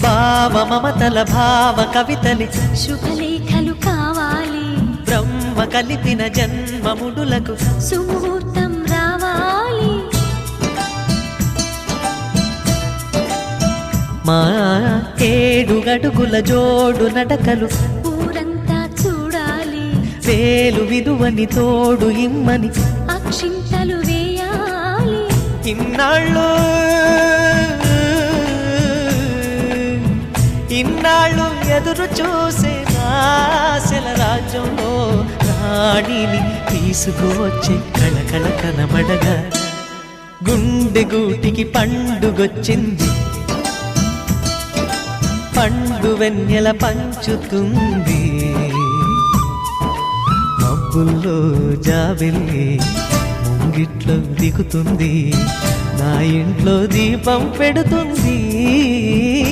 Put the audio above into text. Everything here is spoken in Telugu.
భావ మమతల భావ కవితలి శుభలేఖలు కావాలి, బ్రహ్మ కలిపిన జన్మముడులకు సుముహూర్తం రావాలి. మా 7 అడుగుల జోడు నడకలు ఊరంతా చూడాలి, వేలు విలువని తోడు ఇమ్మని అక్షింతలు వేయాలి. ఇన్నాళ్ళు ఎదురు చూసే ఆశల రాజ్యంలో రాణిని తీసుకువచ్చే కళకళ కనబడగా గుండె గూటికి పండుగొచ్చింది, పండు వెన్నెల పంచుతుంది. మబ్బుల్లో జాబిల్లి ముంగిట్లో దిగుతుంది, నా ఇంట్లో దీపం పెడుతుంది.